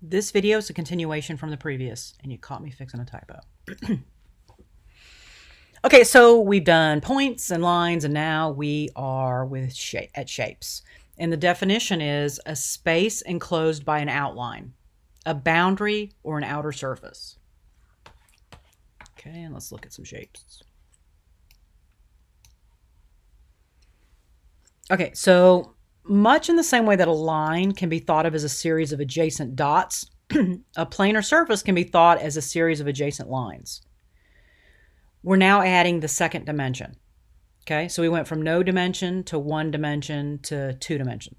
This video is a continuation from the previous, and you caught me fixing a typo. Okay, so we've done points and lines, and now we are with shapes. And the definition is a space enclosed by an outline, a boundary, or an outer surface. Okay, and let's look at some shapes. Okay, so much in the same way that a line can be thought of as a series of adjacent dots, a planar surface can be thought as a series of adjacent lines. We're now adding the second dimension. Okay, so we went from no dimension to 1 dimension to 2 dimension.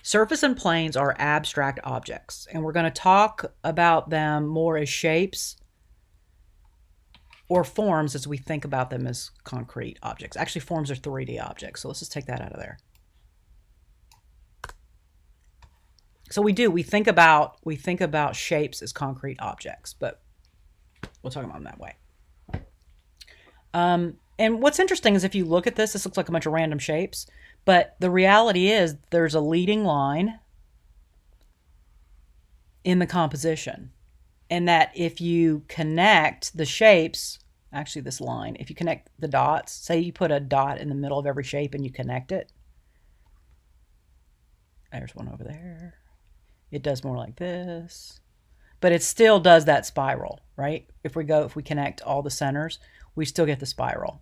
Surface and planes are abstract objects, and we're going to talk about them more as shapes or forms as we think about them as concrete objects. Actually, forms are 3D objects, so let's just take that out of there. So we think about shapes as concrete objects, but we'll talk about them that way. And what's interesting is if you look at this looks like a bunch of random shapes, but the reality is there's a leading line in the composition. And that if you connect the shapes, actually this line, if you connect the dots, say you put a dot in the middle of every shape and you connect it, there's one over there. It does more like this, but it still does that spiral, right? If we connect all the centers, we still get the spiral.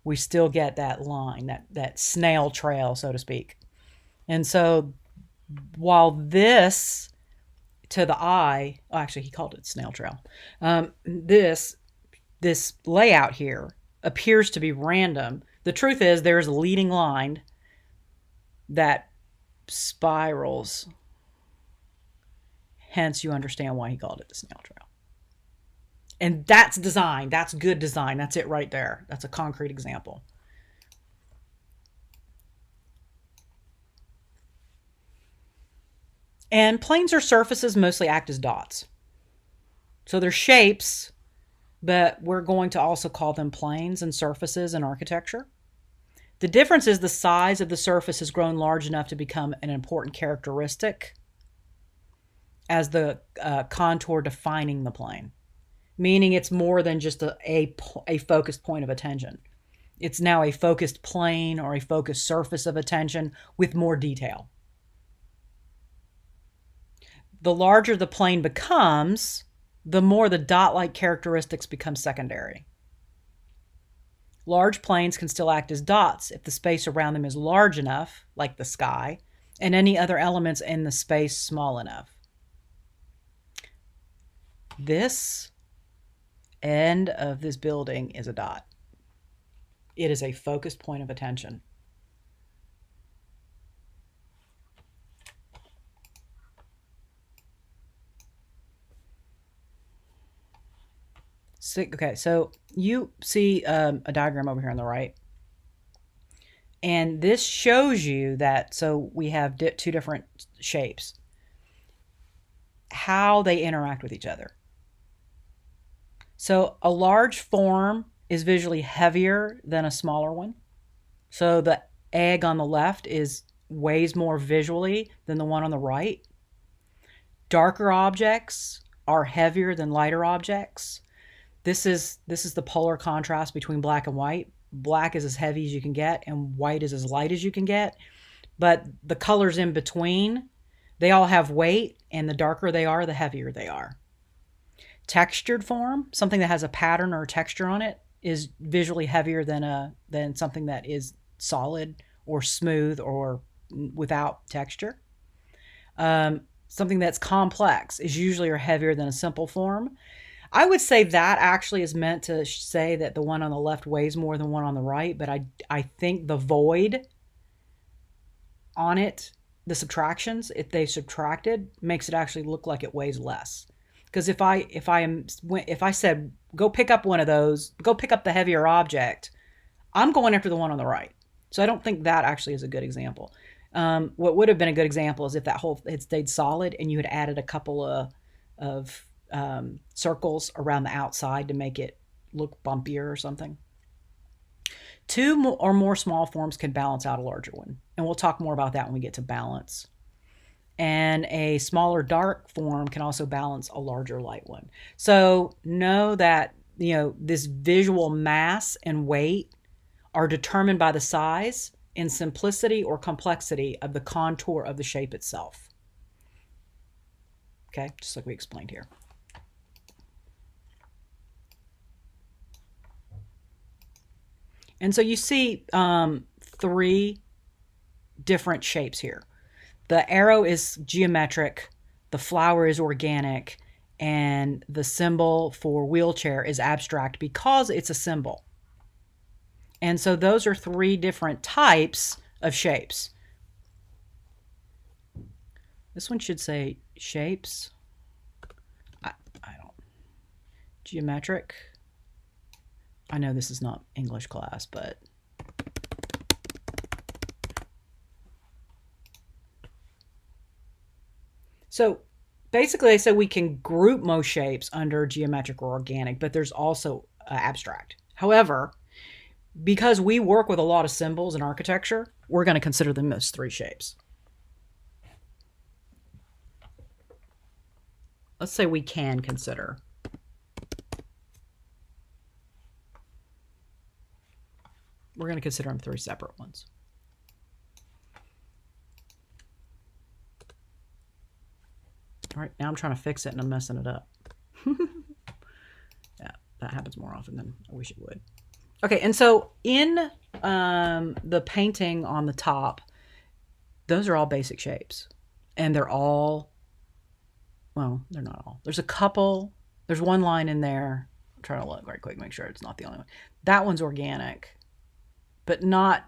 We still get that line, that snail trail, so to speak. And so while this to the eye, actually he called it snail trail, this layout here appears to be random. The truth is there's a leading line that spirals. Hence, you understand why he called it the snail trail. And that's design. That's good design. That's it right there. That's a concrete example. And planes or surfaces mostly act as dots. So they're shapes, but we're going to also call them planes and surfaces in architecture. The difference is the size of the surface has grown large enough to become an important characteristic as the contour defining the plane, meaning it's more than just a focused point of attention. It's now a focused plane or a focused surface of attention with more detail. The larger the plane becomes, the more the dot-like characteristics become secondary. Large planes can still act as dots if the space around them is large enough, like the sky, and any other elements in the space small enough. This end of this building is a dot. It is a focused point of attention. Okay, so you see a diagram over here on the right. And this shows you that, so we have two different shapes, how they interact with each other. So a large form is visually heavier than a smaller one. So the egg on the left weighs more visually than the one on the right. Darker objects are heavier than lighter objects. This is the polar contrast between black and white. Black is as heavy as you can get, and white is as light as you can get. But the colors in between, they all have weight, and the darker they are, the heavier they are. Textured form, something that has a pattern or a texture on it, is visually heavier than something that is solid or smooth or without texture. Something that's complex is usually heavier than a simple form. I would say that actually is meant to say that the one on the left weighs more than one on the right, but I think the void on it, the subtractions, if they subtracted, makes it actually look like it weighs less. Because if I said, go pick up one of those, go pick up the heavier object, I'm going after the one on the right. So I don't think that actually is a good example. What would have been a good example is if that whole had stayed solid and you had added a couple of circles around the outside to make it look bumpier or something. Two or more small forms can balance out a larger one. And we'll talk more about that when we get to balance. and a smaller dark form can also balance a larger light one. So know that, this visual mass and weight are determined by the size and simplicity or complexity of the contour of the shape itself. Okay, just like we explained here. And so you see 3 different shapes here. The arrow is geometric, the flower is organic, and the symbol for wheelchair is abstract because it's a symbol. And so those are 3 different types of shapes. This one should say shapes. I don't. Geometric. I know this is not English class, but so basically they said we can group most shapes under geometric or organic, but there's also abstract. However, because we work with a lot of symbols in architecture, we're going to consider them as 3 shapes. Let's say we can consider. We're going to consider them 3 separate ones. All right, now I'm trying to fix it and I'm messing it up. Yeah, that happens more often than I wish it would. Okay, and so in the painting on the top, those are all basic shapes. And they're all, well, they're not all. There's a couple, there's one line in there. I'm trying to look right quick, make sure it's not the only one. That one's organic, but not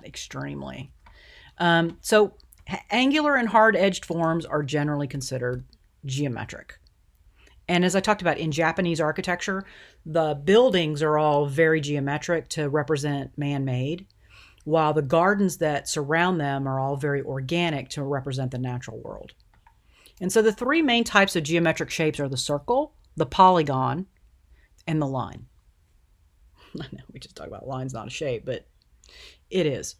extremely. So angular and hard-edged forms are generally considered geometric. And as I talked about in Japanese architecture, the buildings are all very geometric to represent man-made, while the gardens that surround them are all very organic to represent the natural world. And so the 3 main types of geometric shapes are the circle, the polygon, and the line. I know we just talked about lines, not a shape, but it is.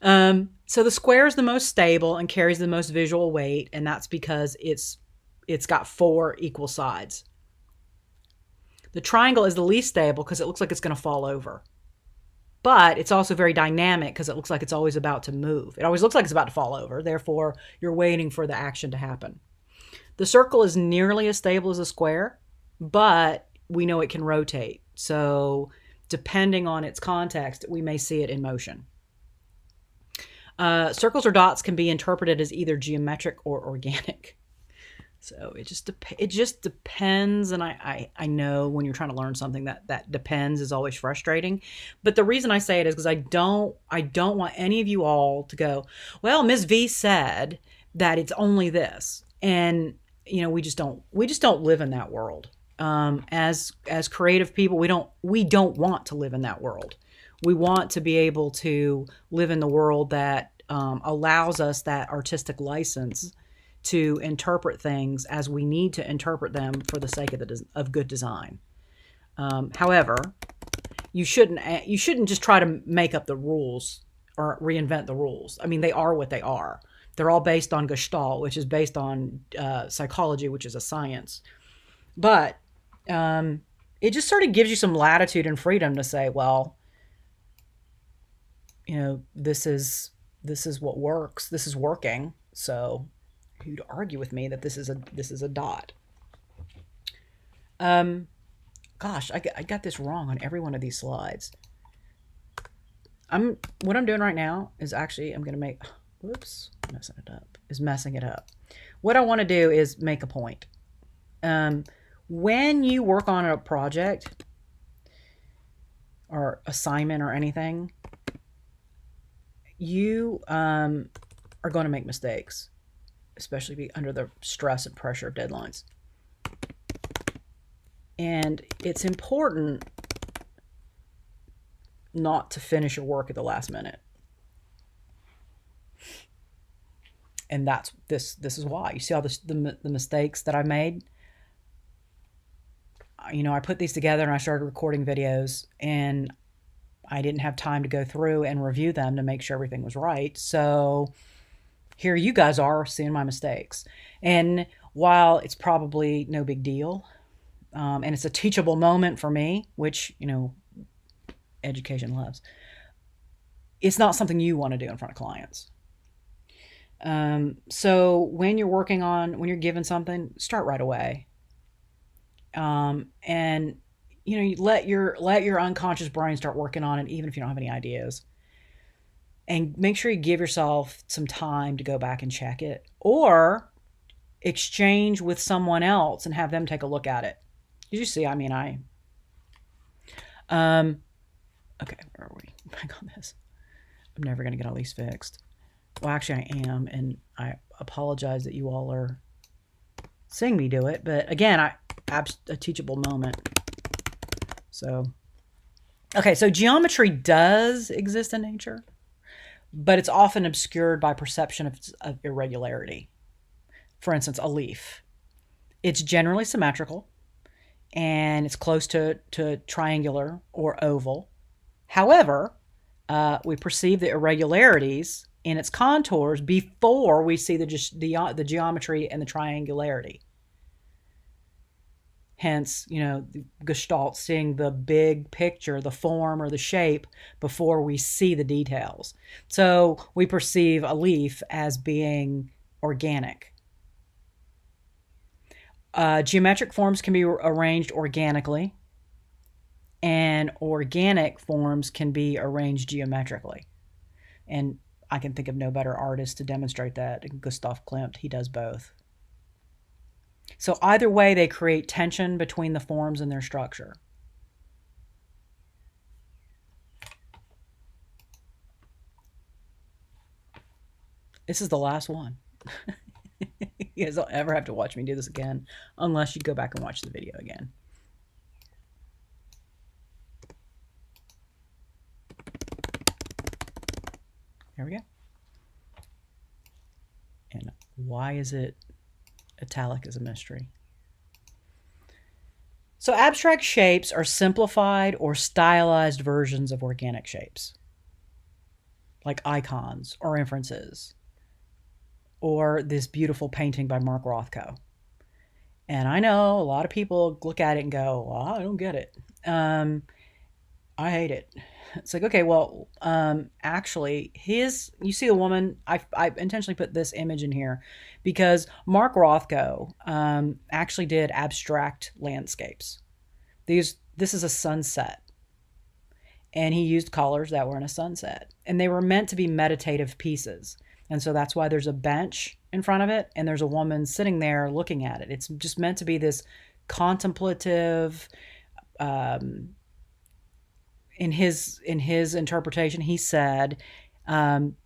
So the square is the most stable and carries the most visual weight, and that's because it's got 4 equal sides. The triangle is the least stable because it looks like it's going to fall over. But it's also very dynamic because it looks like it's always about to move. It always looks like it's about to fall over. Therefore, you're waiting for the action to happen. The circle is nearly as stable as a square, but we know it can rotate. So depending on its context, we may see it in motion. Circles or dots can be interpreted as either geometric or organic. So it just depends, and I know when you're trying to learn something that depends is always frustrating. But the reason I say it is because I don't want any of you all to go, well, Ms. V said that it's only this, and we just don't live in that world. As creative people, we don't want to live in that world. We want to be able to live in the world that allows us that artistic license to interpret things as we need to interpret them for the sake of good design. However, you shouldn't just try to make up the rules or reinvent the rules. I mean, they are what they are. They're all based on Gestalt, which is based on psychology, which is a science. But it just sort of gives you some latitude and freedom to say, well, this is what works. This is working. So who'd argue with me that this is a dot? Gosh, I got this wrong on every one of these slides. What I'm doing right now is actually I'm gonna make messing it up. What I want to do is make a point. When you work on a project or assignment or anything, you are going to make mistakes, especially under the stress and pressure of deadlines. And it's important not to finish your work at the last minute. And this is why. You see all the mistakes that I made? I put these together and I started recording videos, and I didn't have time to go through and review them to make sure everything was right. So Here you guys are seeing my mistakes. And while it's probably no big deal, and it's a teachable moment for me, which, education loves, it's not something you want to do in front of clients. So when you're given something, start right away. And you let your unconscious brain start working on it, even if you don't have any ideas. And make sure you give yourself some time to go back and check it, or exchange with someone else and have them take a look at it. Did you see? Um, okay, where are we? Back on this. I'm never going to get all these fixed. Well, actually, I am, and I apologize that you all are seeing me do it. But again, a teachable moment. So, okay, so geometry does exist in nature, but it's often obscured by perception of irregularity. For instance, a leaf. It's generally symmetrical, and it's close to triangular or oval. However, we perceive the irregularities in its contours before we see the geometry and the triangularity. Hence, the Gestalt, seeing the big picture, the form or the shape before we see the details. So we perceive a leaf as being organic. Geometric forms can be arranged organically, and organic forms can be arranged geometrically. And I can think of no better artist to demonstrate that. Gustav Klimt, he does both. So either way, they create tension between the forms and their structure. This is the last one. You guys don't ever have to watch me do this again, unless you go back and watch the video again. There we go. And why is it italic is a mystery? So abstract shapes are simplified or stylized versions of organic shapes, like icons or inferences, or this beautiful painting by Mark Rothko. And I know a lot of people look at it and go, well, I don't get it. I hate it. It's like, okay, well, actually, you see a woman, I intentionally put this image in here because Mark Rothko actually did abstract landscapes. This is a sunset, and he used colors that were in a sunset, and they were meant to be meditative pieces. And so that's why there's a bench in front of it, and there's a woman sitting there looking at it. It's just meant to be this contemplative, in his interpretation, he said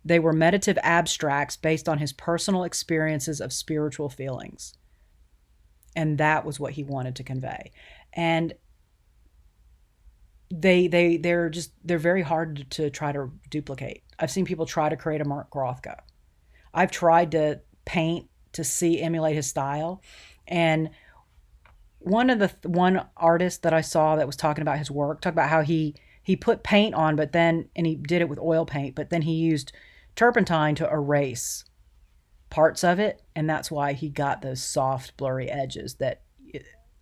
they were meditative abstracts based on his personal experiences of spiritual feelings, and that was what he wanted to convey. And they're very hard to try to duplicate. I've seen people try to create a Mark Rothko. I've tried to paint to emulate his style, and one artist that I saw that was talking about his work talked about how he put paint on, and he did it with oil paint, but then he used turpentine to erase parts of it, and that's why he got those soft, blurry edges that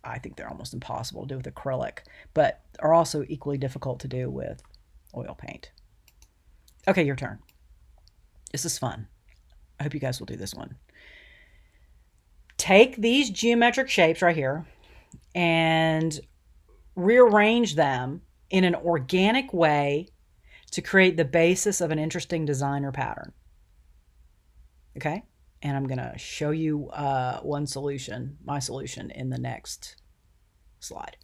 I think they're almost impossible to do with acrylic, but are also equally difficult to do with oil paint. Okay, your turn. This is fun. I hope you guys will do this one. Take these geometric shapes right here and rearrange them in an organic way to create the basis of an interesting design or pattern. Okay? And I'm going to show you my solution in the next slide.